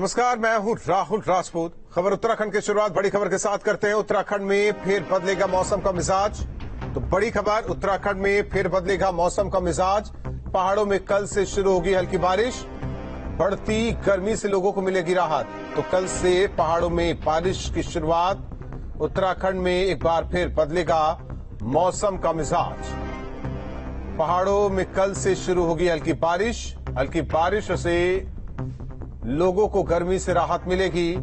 नमस्कार, मैं हूं राहुल राजपूत। खबर उत्तराखंड की शुरुआत बड़ी खबर के साथ करते हैं। उत्तराखंड में फिर बदलेगा मौसम का मिजाज। तो बड़ी खबर, उत्तराखंड में फिर बदलेगा मौसम का मिजाज। पहाड़ों में कल से शुरू होगी हल्की बारिश। बढ़ती गर्मी से लोगों को मिलेगी राहत। तो कल से पहाड़ों में बारिश की शुरुआत। उत्तराखंड में एक बार फिर बदलेगा मौसम का मिजाज। पहाड़ों में कल से शुरू होगी हल्की बारिश। हल्की बारिश से लोगों को गर्मी से राहत मिलेगी।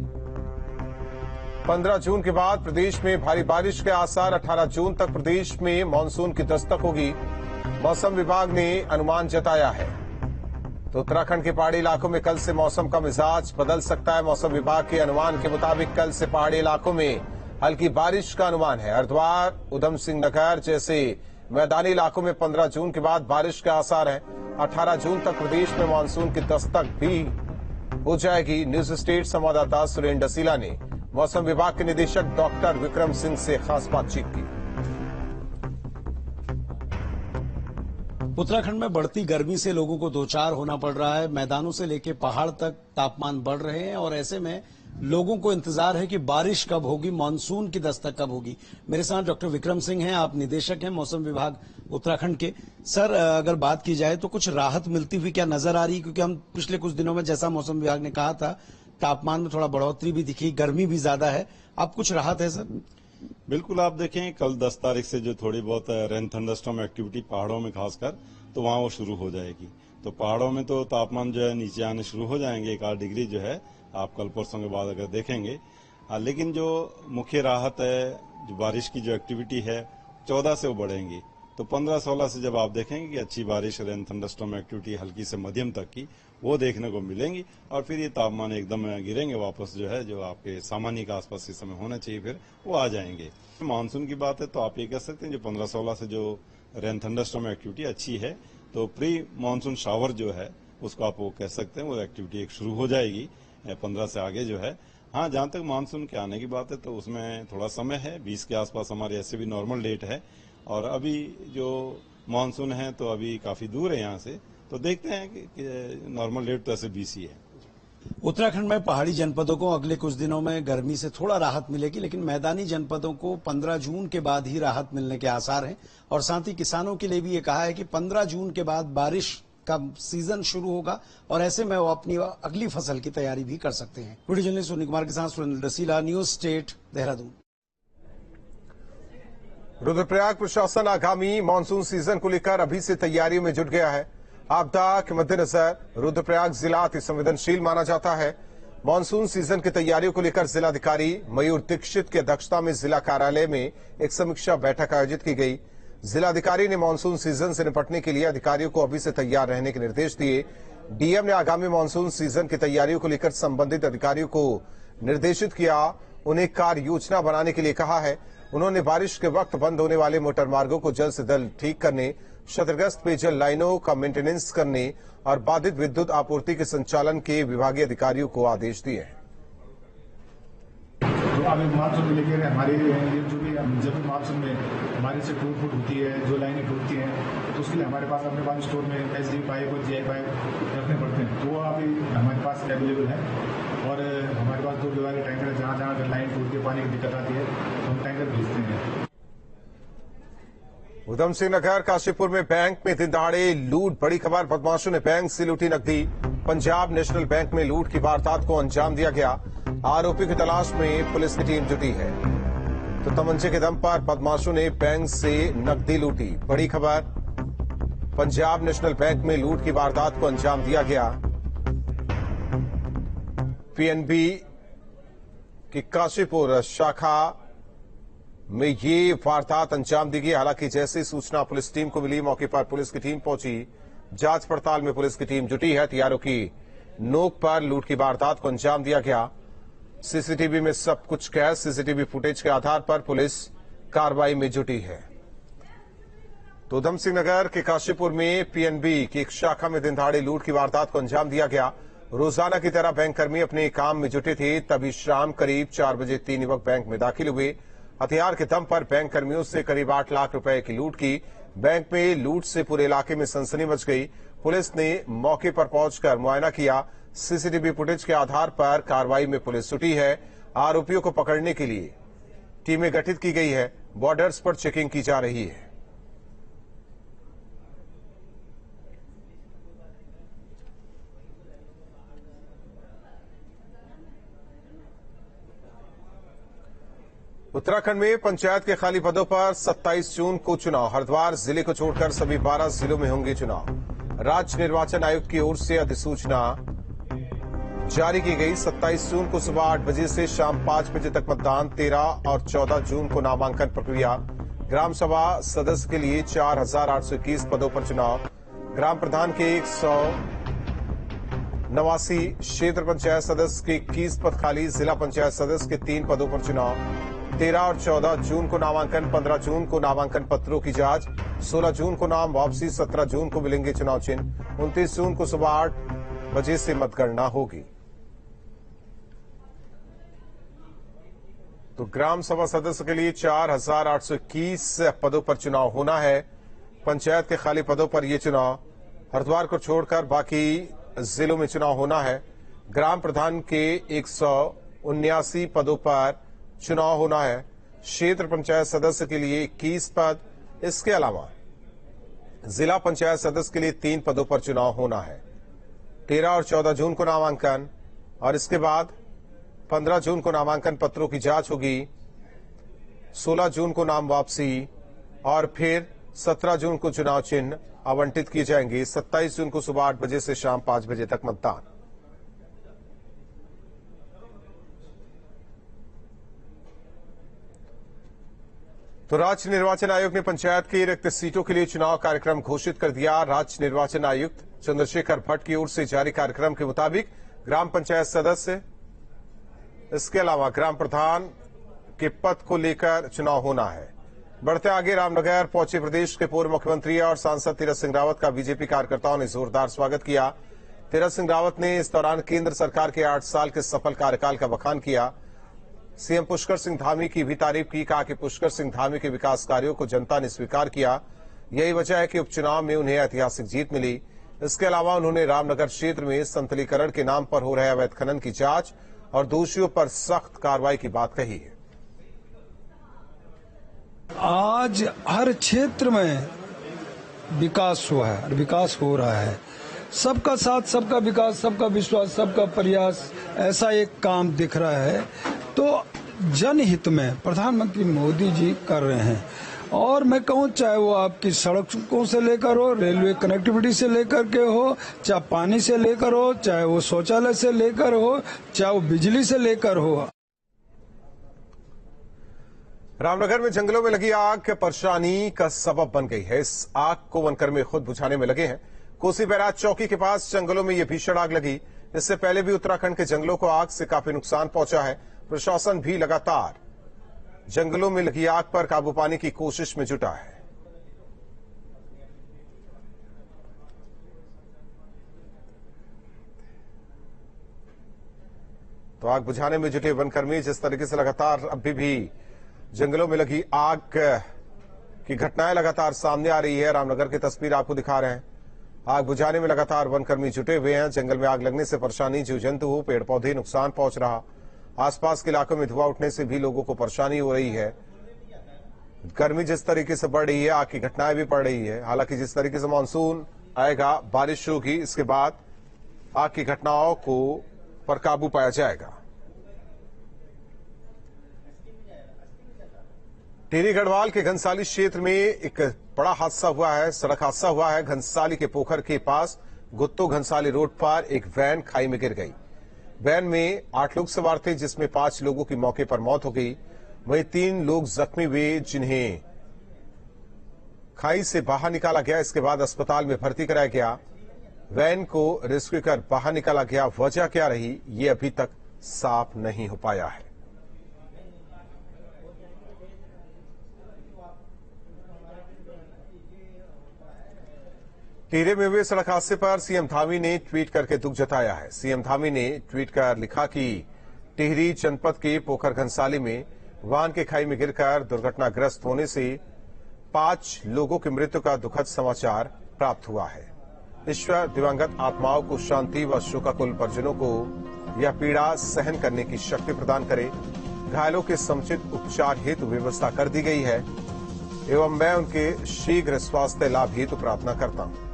15 जून के बाद प्रदेश में भारी बारिश के आसार। 18 जून तक प्रदेश में मानसून की दस्तक होगी, मौसम विभाग ने अनुमान जताया है। तो उत्तराखंड के पहाड़ी इलाकों में कल से मौसम का मिजाज बदल सकता है। मौसम विभाग के अनुमान के मुताबिक कल से पहाड़ी इलाकों में हल्की बारिश का अनुमान है। हरिद्वार, उधम सिंह नगर जैसे मैदानी इलाकों में 15 जून के बाद बारिश के आसार हैं। 18 जून तक प्रदेश में मानसून की दस्तक भी हो जाएगी। न्यूज स्टेट संवाददाता सुरेंद्र डसीला ने मौसम विभाग के निदेशक डॉक्टर विक्रम सिंह से खास बातचीत की। उत्तराखंड में बढ़ती गर्मी से लोगों को दो चार होना पड़ रहा है। मैदानों से लेकर पहाड़ तक तापमान बढ़ रहे हैं और ऐसे में लोगों को इंतजार है कि बारिश कब होगी, मानसून की दस्तक कब होगी। मेरे साथ डॉक्टर विक्रम सिंह हैं, आप निदेशक हैं मौसम विभाग उत्तराखंड के। सर, अगर बात की जाए तो कुछ राहत मिलती हुई क्या नजर आ रही है? क्योंकि हम पिछले कुछ दिनों में, जैसा मौसम विभाग ने कहा था, तापमान में थोड़ा बढ़ोतरी भी दिखी, गर्मी भी ज्यादा है। अब कुछ राहत है सर? बिल्कुल, आप देखें कल 10 तारीख से जो थोड़ी बहुत रेन थंडरस्टॉर्म एक्टिविटी पहाड़ों में खासकर, तो वहां वो शुरू हो जाएगी। तो पहाड़ों में तो तापमान जो है नीचे आने शुरू हो जाएंगे। 1-8 डिग्री जो है आप कल परसों के बाद अगर देखेंगे। लेकिन जो मुख्य राहत है, जो बारिश की जो एक्टिविटी है, 14 से वो बढ़ेंगी। तो 15-16 से जब आप देखेंगे कि अच्छी बारिश, रेन थंडरस्टॉर्म एक्टिविटी हल्की से मध्यम तक की वो देखने को मिलेंगी और फिर ये तापमान एकदम गिरेंगे वापस, जो है जो आपके सामान्य के आसपास इस समय होना चाहिए, फिर वो आ जाएंगे। मानसून की बात है तो आप ये कह सकते हैं जो 15-16 से जो रेन थंडरस्टॉर्म एक्टिविटी अच्छी है, तो प्री मानसून शावर जो है उसको आप वो कह सकते हैं, वो एक्टिविटी एक शुरू हो जाएगी 15 से आगे जो है। हाँ, जहां तक मानसून के आने की बात है तो उसमें थोड़ा समय है। 20 के आसपास हमारे ऐसे भी नॉर्मल डेट है और अभी जो मानसून है तो अभी काफी दूर है यहाँ से। तो देखते हैं कि नॉर्मल डेट तो ऐसे 20 ही है। उत्तराखंड में पहाड़ी जनपदों को अगले कुछ दिनों में गर्मी से थोड़ा राहत मिलेगी, लेकिन मैदानी जनपदों को 15 जून के बाद ही राहत मिलने के आसार हैं। और साथ ही किसानों के लिए भी ये कहा है कि 15 जून के बाद बारिश का सीजन शुरू होगा और ऐसे में वो अपनी अगली फसल की तैयारी भी कर सकते हैं। वीडियो जर्नलिस्ट सुनील कुमार के साथ सुरेंद्र डसीला, न्यूज स्टेट, देहरादून। रुद्रप्रयाग प्रशासन आगामी मानसून सीजन को लेकर अभी से तैयारियों में जुट गया है। आपदा के मद्देनजर रुद्रप्रयाग जिला अति संवेदनशील माना जाता है। मानसून सीजन की तैयारियों को लेकर जिलाधिकारी मयूर दीक्षित की अध्यक्षता में जिला कार्यालय में एक समीक्षा बैठक आयोजित की गई। जिलाधिकारी ने मानसून सीजन से निपटने के लिए अधिकारियों को अभी से तैयार रहने के निर्देश दिए। डीएम ने आगामी मानसून सीजन की तैयारियों को लेकर संबंधित अधिकारियों को निर्देशित किया, उन्हें कार्य योजना बनाने के लिए कहा है। उन्होंने बारिश के वक्त बंद होने वाले मोटर मार्गों को जल्द से जल्द ठीक करने, क्षतिग्रस्त पेयजल लाइनों का मेंटेनेंस करने और बाधित विद्युत आपूर्ति के संचालन के विभागीय अधिकारियों को आदेश दिए हैं। अभी मानसून में लेकर हमारी जो भी जब मानसून में हमारे से टूट फूट होती है, जो लाइनें टूटती हैं, तो उसके लिए हमारे पास अपने पास स्टोर में एसडी पाइप और जीआई पाइप रखने पड़ते हैं। तो वो अभी हमारे पास अवेलेबल है और हमारे पास 2 विभाग के टैंकर, जहाँ जहाँ अगर लाइन टूटती है, पानी की दिक्कत आती है तो हम टैंकर भेजते हैं। उधम सिंह नगर काशीपुर में बैंक में दिन दहाड़े लूट, बड़ी खबर। बदमाशों ने बैंक से लूटी नकदी। पंजाब नेशनल बैंक में लूट की वारदात को अंजाम दिया गया। आरोपी की तलाश में पुलिस की टीम जुटी है। तो तमंचे के दम पर बदमाशों ने बैंक से नकदी लूटी। बड़ी खबर, पंजाब नेशनल बैंक में लूट की वारदात को अंजाम दिया गया। पीएनबी की काशीपुर शाखा में ये वारदात अंजाम दी गई। हालांकि जैसे सूचना पुलिस टीम को मिली, मौके पर पुलिस की टीम पहुंची। जांच पड़ताल में पुलिस की टीम जुटी है। हथियारों की नोक पर लूट की वारदात को अंजाम दिया गया। सीसीटीवी में सब कुछ कैद। सीसीटीवी फुटेज के आधार पर पुलिस कार्रवाई में जुटी है। तो उधम सिंह नगर के काशीपुर में पीएनबी की एक शाखा में दिन दहाड़े लूट की वारदात को अंजाम दिया गया। रोजाना की तरह बैंककर्मी अपने काम में जुटे थे, तभी शाम करीब 4 बजे 3 युवक बैंक में दाखिल हुए। हथियार के दम पर बैंक कर्मियों से करीब 8 लाख रुपए की लूट की। बैंक में लूट से पूरे इलाके में सनसनी मच गई। पुलिस ने मौके पर पहुंचकर मुआयना किया। सीसीटीवी फुटेज के आधार पर कार्रवाई में पुलिस जुटी है। आरोपियों को पकड़ने के लिए टीमें गठित की गई है। बॉर्डर्स पर चेकिंग की जा रही है। उत्तराखंड में पंचायत के खाली पदों पर 27 जून को चुनाव। हरिद्वार जिले को छोड़कर सभी 12 जिलों में होंगे चुनाव। राज्य निर्वाचन आयुक्त की ओर से अधिसूचना जारी की गई। 27 जून को सुबह 8 बजे से शाम 5 बजे तक मतदान। 13 और 14 जून को नामांकन प्रक्रिया। ग्राम सभा सदस्य के लिए 4,821 पदों पर चुनाव। ग्राम प्रधान के 189, क्षेत्र पंचायत सदस्य के 21 पद खाली। जिला पंचायत सदस्य के 3 पदों पर चुनाव। 13 और 14 जून को नामांकन। 15 जून को नामांकन पत्रों की जांच। 16 जून को नाम वापसी। 17 जून को मिलेंगे चुनाव चिन्ह। 29 जून को सुबह 8 बजे से मतगणना होगी। तो ग्राम सभा सदस्य के लिए 4,821 पदों पर चुनाव होना है। पंचायत के खाली पदों पर यह चुनाव। हरिद्वार को छोड़कर बाकी जिलों में चुनाव होना है। ग्राम प्रधान के 179 पदों पर चुनाव होना है। क्षेत्र पंचायत सदस्य के लिए 21 पद। इसके अलावा जिला पंचायत सदस्य के लिए 3 पदों पर चुनाव होना है। 13 और 14 जून को नामांकन और इसके बाद 15 जून को नामांकन पत्रों की जांच होगी। 16 जून को नाम वापसी और फिर 17 जून को चुनाव चिन्ह आवंटित किए जाएंगे। 27 जून को सुबह 8 बजे से शाम 5 बजे तक मतदान। तो राज्य निर्वाचन आयोग ने पंचायत की रिक्त सीटों के लिए चुनाव कार्यक्रम घोषित कर दिया। राज्य निर्वाचन आयुक्त चंद्रशेखर भट्ट की ओर से जारी कार्यक्रम के मुताबिक ग्राम पंचायत सदस्य, इसके अलावा ग्राम प्रधान के पद को लेकर चुनाव होना है। बढ़ते आगे रामनगर पहुंचे प्रदेश के पूर्व मुख्यमंत्री और सांसद तीरथ सिंह रावत का बीजेपी कार्यकर्ताओं ने जोरदार स्वागत किया। तीरथ सिंह रावत ने इस दौरान केंद्र सरकार के 8 साल के सफल कार्यकाल का बखान किया। सीएम पुष्कर सिंह धामी की भी तारीफ की। कहा कि पुष्कर सिंह धामी के विकास कार्यों को जनता ने स्वीकार किया। यही वजह है कि उपचुनाव में उन्हें ऐतिहासिक जीत मिली। इसके अलावा उन्होंने रामनगर क्षेत्र में संतलीकरण के नाम पर हो रहे अवैध खनन की जांच और दोषियों पर सख्त कार्रवाई की बात कही है। आज हर क्षेत्र में विकास हुआ है और विकास हो रहा है। सबका साथ, सबका विकास, सबका विश्वास, सबका प्रयास, ऐसा एक काम दिख रहा है। तो जनहित में प्रधानमंत्री मोदी जी कर रहे हैं। और मैं कहूँ, चाहे वो आपकी सड़कों से लेकर हो, रेलवे कनेक्टिविटी से लेकर के हो, चाहे पानी से लेकर हो, चाहे वो शौचालय से लेकर हो, चाहे वो बिजली से लेकर हो। रामनगर में जंगलों में लगी आग परेशानी का सबब बन गई है। इस आग को वनकर्मी खुद बुझाने में लगे हैं। कोसी बैराज चौकी के पास जंगलों में यह भीषण आग लगी। इससे पहले भी उत्तराखंड के जंगलों को आग से काफी नुकसान पहुंचा है। प्रशासन भी लगातार जंगलों में लगी आग पर काबू पाने की कोशिश में जुटा है। तो आग बुझाने में जुटे वनकर्मी जिस तरीके से लगातार अभी भी जंगलों में लगी आग की घटनाएं लगातार सामने आ रही है। रामनगर की तस्वीर आपको दिखा रहे हैं। आग बुझाने में लगातार वनकर्मी जुटे हुए हैं। जंगल में आग लगने से परेशानी, जीव जंतु हो, पेड़ पौधे नुकसान पहुंच रहा। आसपास के इलाकों में धुआं उठने से भी लोगों को परेशानी हो रही है। गर्मी जिस तरीके से बढ़ रही है, आग की घटनाएं भी बढ़ रही है। हालांकि जिस तरीके से मानसून आएगा, बारिश होगी, इसके बाद आग की घटनाओं को पर काबू पाया जाएगा। टिहरी गढ़वाल के घनसाली क्षेत्र में एक बड़ा हादसा हुआ है। सड़क हादसा हुआ है। घनसाली के पोखर के पास गुत्तो घनसाली रोड पर एक वैन खाई में गिर गई। वैन में 8 लोग सवार थे, जिसमें 5 लोगों की मौके पर मौत हो गई। वहीं 3 लोग जख्मी हुए, जिन्हें खाई से बाहर निकाला गया। इसके बाद अस्पताल में भर्ती कराया गया। वैन को रेस्क्यू कर बाहर निकाला गया। वजह क्या रही, ये अभी तक साफ नहीं हो पाया है। टिहरी में हुए सड़क हादसे पर सीएम धामी ने ट्वीट करके दुख जताया है। सीएम धामी ने ट्वीट कर लिखा कि टिहरी जनपद के पोखर घनसाली में वाहन के खाई में गिरकर दुर्घटनाग्रस्त होने से 5 लोगों की मृत्यु का दुखद समाचार प्राप्त हुआ है। ईश्वर दिवंगत आत्माओं को शांति व शोकाकुल परिजनों को यह पीड़ा सहन करने की शक्ति प्रदान करे। घायलों के समुचित उपचार हेतु व्यवस्था कर दी गई है एवं मैं उनके शीघ्र स्वास्थ्य लाभ हेतु प्रार्थना करता हूं।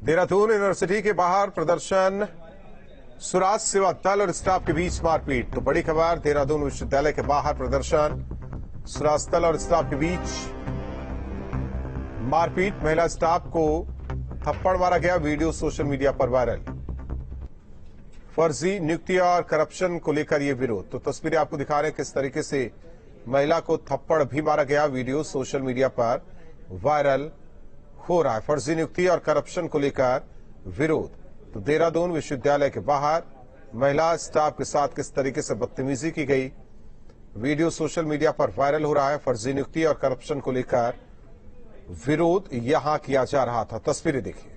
देहरादून यूनिवर्सिटी के बाहर प्रदर्शन, स्वराज सेवा दल और स्टाफ के बीच मारपीट। तो बड़ी खबर, देहरादून विश्वविद्यालय के बाहर प्रदर्शन, स्वराज दल और स्टाफ के बीच मारपीट। महिला स्टाफ को थप्पड़ मारा गया, वीडियो सोशल मीडिया पर वायरल। फर्जी नियुक्ति और करप्शन को लेकर यह विरोध। तो तस्वीरें आपको दिखा रहे हैं किस तरीके से महिला को थप्पड़ भी मारा गया, वीडियो सोशल मीडिया पर वायरल हो रहा है। फर्जी नियुक्ति और करप्शन को लेकर विरोध। तो देहरादून विश्वविद्यालय के बाहर महिला स्टाफ के साथ किस तरीके से बदतमीजी की गई, वीडियो सोशल मीडिया पर वायरल हो रहा है। फर्जी नियुक्ति और करप्शन को लेकर विरोध यहां किया जा रहा था। तस्वीरें देखिए।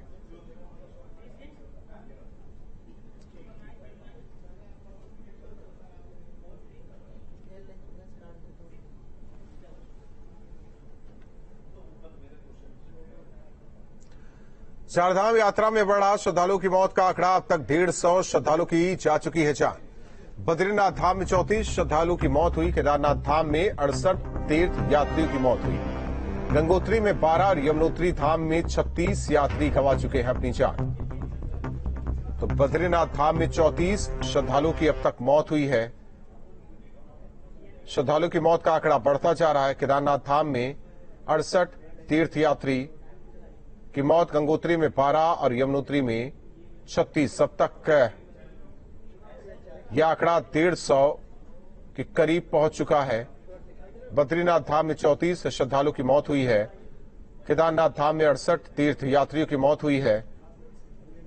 चारधाम यात्रा में बढ़ा श्रद्धालुओं की मौत का आंकड़ा, अब तक 150 श्रद्धालुओं की जा चुकी है जान। बद्रीनाथ धाम में 34 श्रद्धालुओं की मौत हुई, केदारनाथ धाम में 68 तीर्थ यात्रियों की मौत हुई, गंगोत्री में 12 और यमुनोत्री धाम में 36 यात्री गंवा चुके हैं अपनी जान। तो बद्रीनाथ धाम में 34 श्रद्धालुओं की अब तक मौत हुई है। श्रद्धालुओं की मौत का आंकड़ा बढ़ता जा रहा है। केदारनाथ धाम में 68 तीर्थ यात्री की मौत, गंगोत्री में 12 और यमुनोत्री में 36। अब तक यह आंकड़ा 150 के करीब पहुंच चुका है। बद्रीनाथ धाम में 34 श्रद्धालुओं की मौत हुई है, केदारनाथ धाम में 68 तीर्थ यात्रियों की मौत हुई है,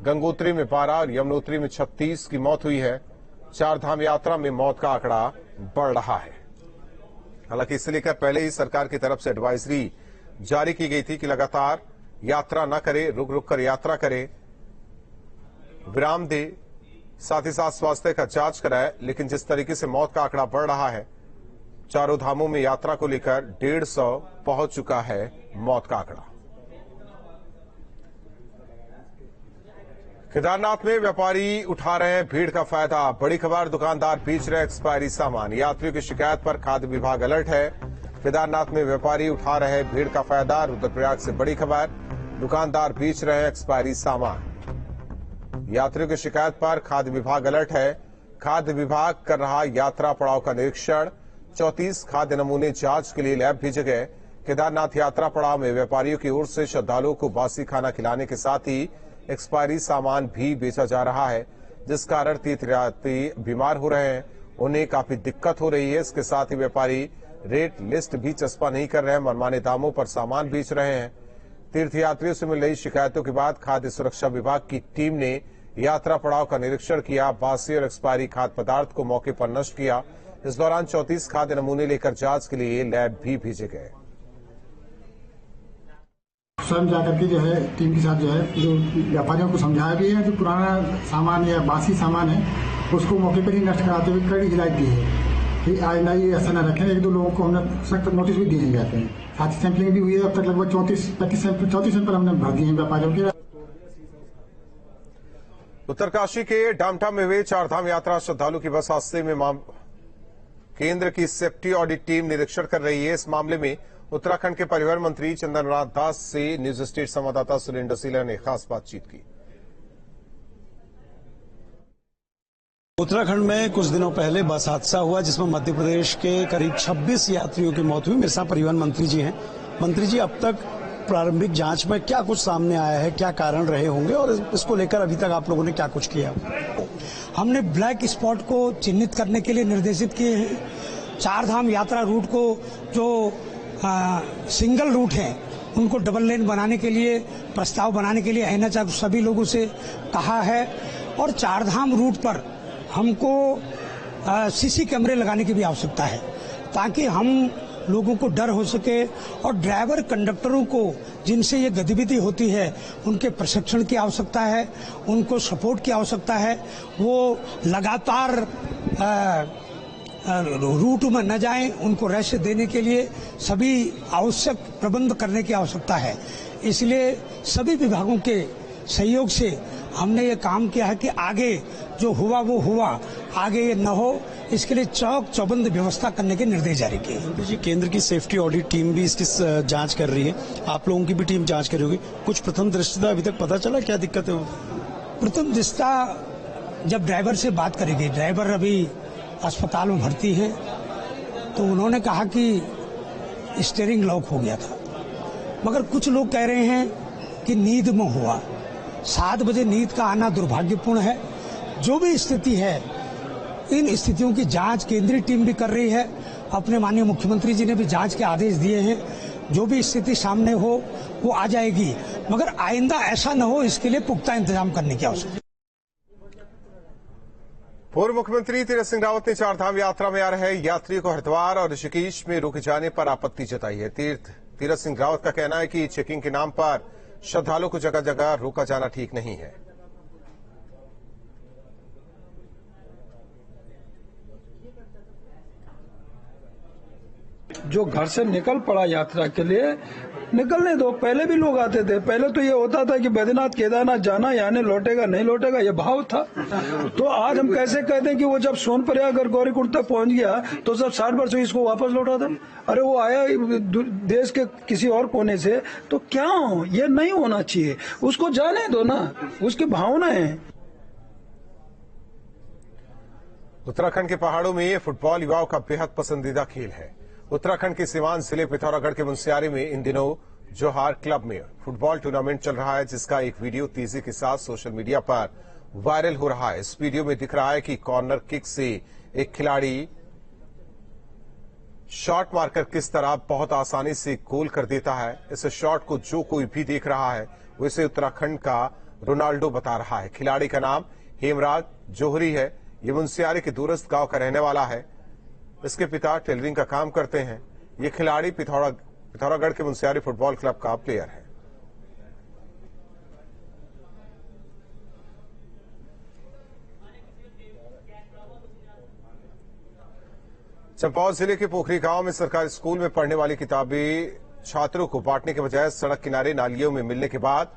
गंगोत्री में 12 और यमुनोत्री में 36 की मौत हुई है। चार धाम यात्रा में मौत का आंकड़ा बढ़ रहा है। हालांकि इसे लेकर पहले ही सरकार की तरफ से एडवाइजरी जारी की गई थी कि लगातार यात्रा न करे, रुक रुक कर यात्रा करे, विराम दे, साथ ही साथ स्वास्थ्य का जांच कराए। लेकिन जिस तरीके से मौत का आंकड़ा बढ़ रहा है, चारों धामों में यात्रा को लेकर 150 पहुंच चुका है मौत का आंकड़ा। केदारनाथ में व्यापारी उठा रहे हैं भीड़ का फायदा। बड़ी खबर, दुकानदार बेच रहे एक्सपायरी सामान। यात्रियों की शिकायत पर खाद्य विभाग अलर्ट है। केदारनाथ में व्यापारी उठा रहे हैं भीड़ का फायदा। रुद्रप्रयाग से बड़ी खबर, दुकानदार बेच रहे हैं एक्सपायरी सामान। यात्रियों की शिकायत पर खाद्य विभाग अलर्ट है। खाद्य विभाग कर रहा यात्रा पड़ाव का निरीक्षण। 34 खाद्य नमूने जांच के लिए लैब भेजे गए। केदारनाथ यात्रा पड़ाव में व्यापारियों की ओर से श्रद्धालुओं को बासी खाना खिलाने के साथ ही एक्सपायरी सामान भी बेचा जा रहा है, जिस कारण तीर्थयात्री बीमार हो रहे हैं, उन्हें काफी दिक्कत हो रही है। इसके साथ ही व्यापारी रेट लिस्ट भी चस्पा नहीं कर रहे हैं, मनमाने दामों पर सामान बेच रहे हैं। तीर्थयात्रियों से मिल रही शिकायतों के बाद खाद्य सुरक्षा विभाग की टीम ने यात्रा पड़ाव का निरीक्षण किया। बासी और एक्सपायरी खाद्य पदार्थ को मौके पर नष्ट किया। इस दौरान 34 खाद्य नमूने लेकर जांच के लिए लैब भी भेजे गए। स्वयं जाकर के जो है टीम के साथ जो है जो व्यापारियों को समझाया भी है, जो पुराना सामान या बासी सामान है उसको मौके पर ही नष्ट कराते हुए कड़ी हिदायत दी है कि आइंदा ये ऐसा न रखें। एक दो लोगों को हमने सख्त नोटिस भी दिए जाते हैं। साथ ही सैंपलिंग भी हुई है। अब तक लगभग 34 सैंपल हमने भर दिए हैं व्यापारियों के। उत्तरकाशी के डामटा में हुए चारधाम यात्रा श्रद्धालु की बस हादसे में केंद्र की सेफ्टी ऑडिट टीम निरीक्षण कर रही है। इस मामले में उत्तराखंड के परिवहन मंत्री चंद्रनाथ दास से न्यूज स्टेट संवाददाता सुरेंद्र सीला ने खास बातचीत की। उत्तराखंड में कुछ दिनों पहले बस हादसा हुआ जिसमें मध्य प्रदेश के करीब 26 यात्रियों की मौत हुई। मेरे साथ परिवहन मंत्री जी हैं। मंत्री जी, अब तक प्रारंभिक जांच में क्या कुछ सामने आया है, क्या कारण रहे होंगे और इसको लेकर अभी तक आप लोगों ने क्या कुछ किया? हमने ब्लैक स्पॉट को चिन्हित करने के लिए निर्देशित किए हैं। चारधाम यात्रा रूट को जो सिंगल रूट है उनको डबल लेन बनाने के लिए प्रस्ताव बनाने के लिए एनएचआई सभी लोगों से कहा है। और चारधाम रूट पर हमको सीसी कैमरे लगाने की भी आवश्यकता है ताकि हम लोगों को डर हो सके और ड्राइवर कंडक्टरों को जिनसे ये गतिविधि होती है उनके प्रशिक्षण की आवश्यकता है, उनको सपोर्ट की आवश्यकता है। वो लगातार रूट में न जाएं, उनको रेस्ट देने के लिए सभी आवश्यक प्रबंध करने की आवश्यकता है। इसलिए सभी विभागों के सहयोग से हमने ये काम किया है कि आगे जो हुआ वो हुआ, आगे ये न हो, इसके लिए चौक चौबंद व्यवस्था करने के निर्देश जारी किए। जी, केंद्र की सेफ्टी ऑडिट टीम भी इसकी जांच कर रही है, आप लोगों की भी टीम जांच कर रही होगी। कुछ प्रथम दृष्टया अभी तक पता चला क्या दिक्कत है? प्रथम दृष्टया जब ड्राइवर से बात करेगी, ड्राइवर अभी अस्पताल में भर्ती है, तो उन्होंने कहा कि स्टीयरिंग लॉक हो गया था, मगर कुछ लोग कह रहे हैं कि नींद में हुआ। 7 बजे नींद का आना दुर्भाग्यपूर्ण है। जो भी स्थिति है, इन स्थितियों की जांच केंद्रीय टीम भी कर रही है। अपने माननीय मुख्यमंत्री जी ने भी जांच के आदेश दिए हैं। जो भी स्थिति सामने हो वो आ जाएगी, मगर आइंदा ऐसा न हो, इसके लिए पुख्ता इंतजाम करने की आवश्यकता है। पूर्व मुख्यमंत्री तीरथ सिंह रावत ने चारधाम यात्रा में आ रहे यात्रियों को हरिद्वार और ऋषिकेश में रोके जाने पर आपत्ति जताई है। तीरथ सिंह रावत का कहना है कि चेकिंग के नाम पर श्रद्धालुओं को जगह जगह रोका जाना ठीक नहीं है। जो घर से निकल पड़ा यात्रा के लिए, निकलने दो। पहले भी लोग आते थे। पहले तो ये होता था कि बैद्यनाथ केदारनाथ जाना, यानी लौटेगा नहीं लौटेगा, ये भाव था। तो आज हम कैसे कहते हैं कि वो जब सोनप्रयाग और गौरीकुंड तक पहुंच गया तो सब 60 वर्ष इसको वापस लौटा था। अरे वो आया देश के किसी और कोने से, तो क्या हो, ये नहीं होना चाहिए। उसको जाने दो ना, उसकी भावना है। उत्तराखंड के पहाड़ों में फुटबॉल युवाओं का बेहद पसंदीदा खेल है। उत्तराखंड के सीवान जिले पिथौरागढ़ के मुनस्यारी में इन दिनों जोहार क्लब में फुटबॉल टूर्नामेंट चल रहा है, जिसका एक वीडियो तेजी के साथ सोशल मीडिया पर वायरल हो रहा है। इस वीडियो में दिख रहा है कि कॉर्नर किक से एक खिलाड़ी शॉट मारकर किस तरह बहुत आसानी से गोल कर देता है। इस शॉट को जो कोई भी देख रहा है वो इसे उत्तराखंड का रोनाल्डो बता रहा है। खिलाड़ी का नाम हेमराज जोहरी है। ये मुनस्यारी के दूरस्थ गांव का रहने वाला है। इसके पिता टेलरिंग का काम करते हैं। ये खिलाड़ी पिथौरागढ़ के मुनस्यारी फुटबॉल क्लब का प्लेयर है। चंपावत जिले के पोखरी गांव में सरकारी स्कूल में पढ़ने वाली किताबें छात्रों को बांटने के बजाय सड़क किनारे नालियों में मिलने के बाद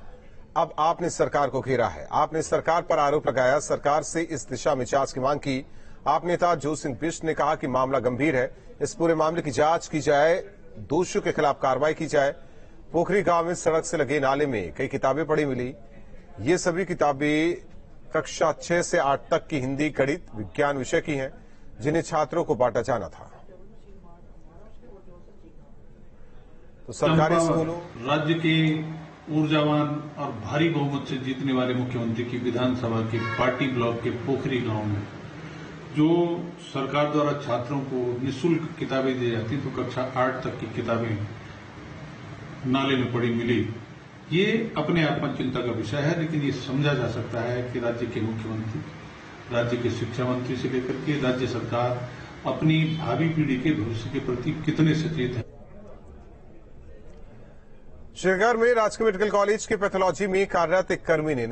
अब आपने सरकार को घेरा है। आपने सरकार पर आरोप लगाया, सरकार से इस दिशा में जांच की मांग की। आप नेता जो सिंह बिष्ट ने कहा कि मामला गंभीर है, इस पूरे मामले की जांच की जाए, दोषियों के खिलाफ कार्रवाई की जाए। पोखरी गांव में सड़क से लगे नाले में कई किताबें पड़ी मिली। ये सभी किताबें कक्षा 6 से 8 तक की हिंदी, गणित, विज्ञान विषय की हैं, जिन्हें छात्रों को बांटा जाना था। तो सरकारी स्कूलों, राज्य के ऊर्जावान और भारी बहुमत से जीतने वाले मुख्यमंत्री की विधानसभा के पार्टी ब्लॉक के पोखरी गांव में जो सरकार द्वारा छात्रों को निःशुल्क किताबें दी जाती, तो कक्षा 8 तक की किताबें नाले में पड़ी मिली। ये अपने आप में चिंता का विषय है, लेकिन ये समझा जा सकता है कि राज्य के मुख्यमंत्री, राज्य के शिक्षा मंत्री से लेकर के राज्य सरकार अपनी भावी पीढ़ी के भविष्य के प्रति कितने सचेत है। श्रीनगर में राजकीय मेडिकल कॉलेज के पैथोलॉजी में कार्यरत एक कर्मी ने